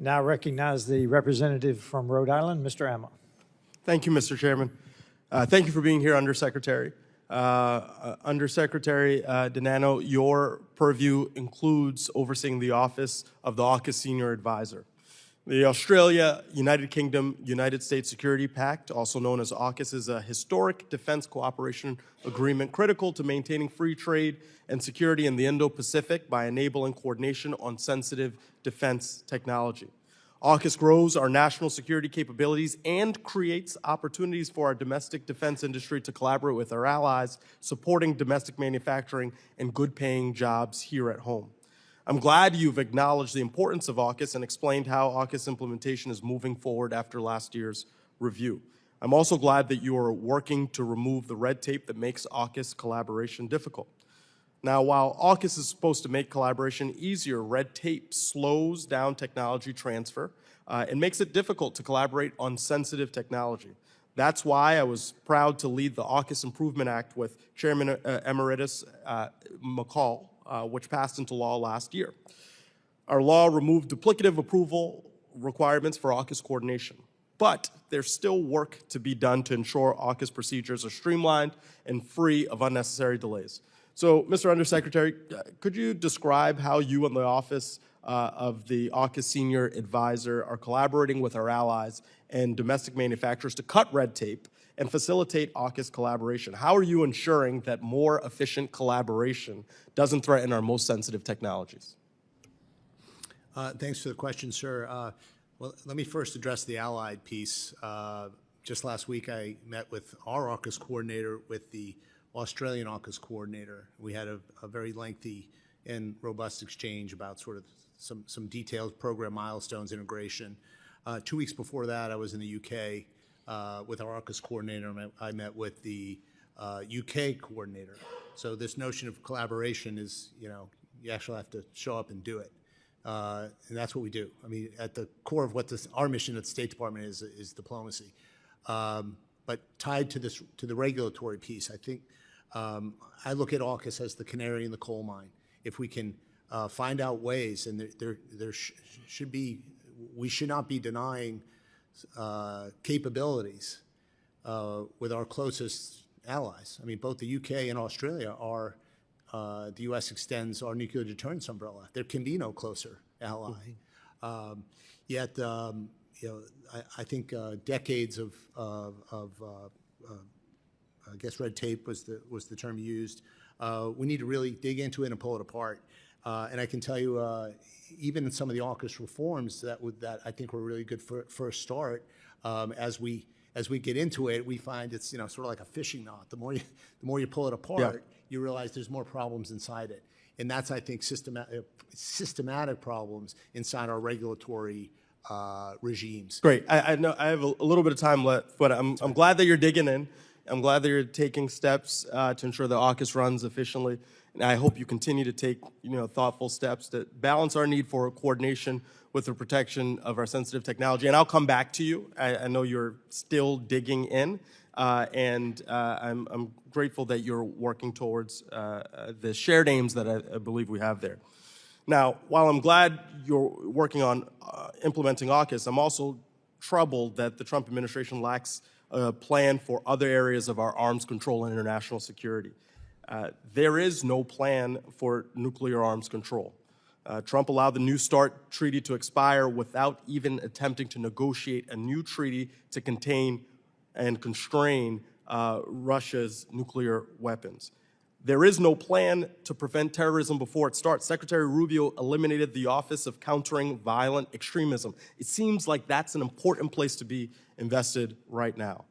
Now recognize the representative from Rhode Island, Mr. Amo. Thank you, Mr. Chairman. Thank you for being here, Undersecretary. Undersecretary Denano, your purview includes overseeing the office of the AUKUS Senior Advisor. The Australia, United Kingdom, United States Security Pact, also known as AUKUS, is a historic defense cooperation agreement critical to maintaining free trade and security in the Indo-Pacific by enabling coordination on sensitive defense technology. AUKUS grows our national security capabilities and creates opportunities for our domestic defense industry to collaborate with our allies, supporting domestic manufacturing and good-paying jobs here at home. I'm glad you've acknowledged the importance of AUKUS and explained how AUKUS implementation is moving forward after last year's review. I'm also glad that you are working to remove the red tape that makes AUKUS collaboration difficult. Now, while AUKUS is supposed to make collaboration easier, red tape slows down technology transfer and makes it difficult to collaborate on sensitive technology. That's why I was proud to lead the AUKUS Improvement Act with Chairman Emeritus McCall, which passed into law last year. Our law removed duplicative approval requirements for AUKUS coordination, but there's still work to be done to ensure AUKUS procedures are streamlined and free of unnecessary delays. So, Mr. Undersecretary, could you describe how you and the Office of the AUKUS Senior Advisor are collaborating with our allies and domestic manufacturers to cut red tape and facilitate AUKUS collaboration? How are you ensuring that more efficient collaboration doesn't threaten our most sensitive technologies? Thanks for the question, sir. Well, let me first address the allied piece. Just last week, I met with our AUKUS coordinator with the Australian AUKUS coordinator. We had a very lengthy and robust exchange about sort of some detailed program milestones, integration. 2 weeks before that, I was in the UK with our AUKUS coordinator. I met with the UK coordinator. So this notion of collaboration is, you actually have to show up and do it. And that's what we do. I mean, at the core of what our mission at the State Department is diplomacy. But tied to the regulatory piece, I think I look at AUKUS as the canary in the coal mine. If we can find out ways, and we should not be denying capabilities with our closest allies. I mean, both the UK and Australia are, the US extends our nuclear deterrence umbrella. There can be no closer ally. Yet, I think decades of I guess red tape was the term used. We need to really dig into it and pull it apart. And I can tell you, even in some of the AUKUS reforms that I think were really good for a start. As we get into it, we find it's sort of like a fishing knot. The more you pull it apart, you realize there's more problems inside it. And that's, I think, systematic problems inside our regulatory regimes. Great. I know I have a little bit of time left, but I'm glad that you're digging in. I'm glad that you're taking steps to ensure that AUKUS runs efficiently. And I hope you continue to take thoughtful steps to balance our need for coordination with the protection of our sensitive technology. And I'll come back to you. I know you're still digging in, and I'm grateful that you're working towards the shared aims that I believe we have there. Now, while I'm glad you're working on implementing AUKUS, I'm also troubled that the Trump administration lacks a plan for other areas of our arms control and international security. There is no plan for nuclear arms control. Trump allowed the New START treaty to expire without even attempting to negotiate a new treaty to contain and constrain Russia's nuclear weapons. There is no plan to prevent terrorism before it starts. Secretary Rubio eliminated the Office of Countering Violent Extremism. It seems like that's an important place to be invested right now.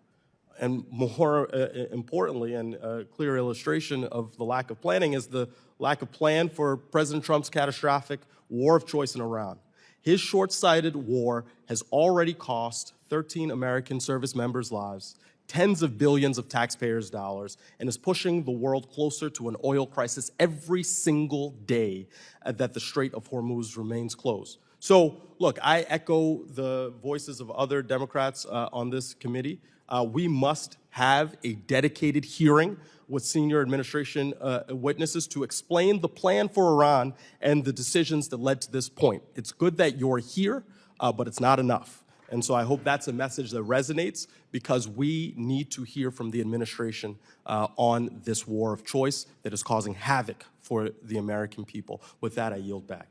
And more importantly, and a clear illustration of the lack of planning is the lack of plan for President Trump's catastrophic war of choice in Iran. His short-sighted war has already cost 13 American service members' lives, tens of billions of taxpayers' dollars, and is pushing the world closer to an oil crisis every single day that the Strait of Hormuz remains closed. So, look, I echo the voices of other Democrats on this committee. We must have a dedicated hearing with senior administration witnesses to explain the plan for Iran and the decisions that led to this point. It's good that you're here, but it's not enough. And so I hope that's a message that resonates, because we need to hear from the administration on this war of choice that is causing havoc for the American people. With that, I yield back.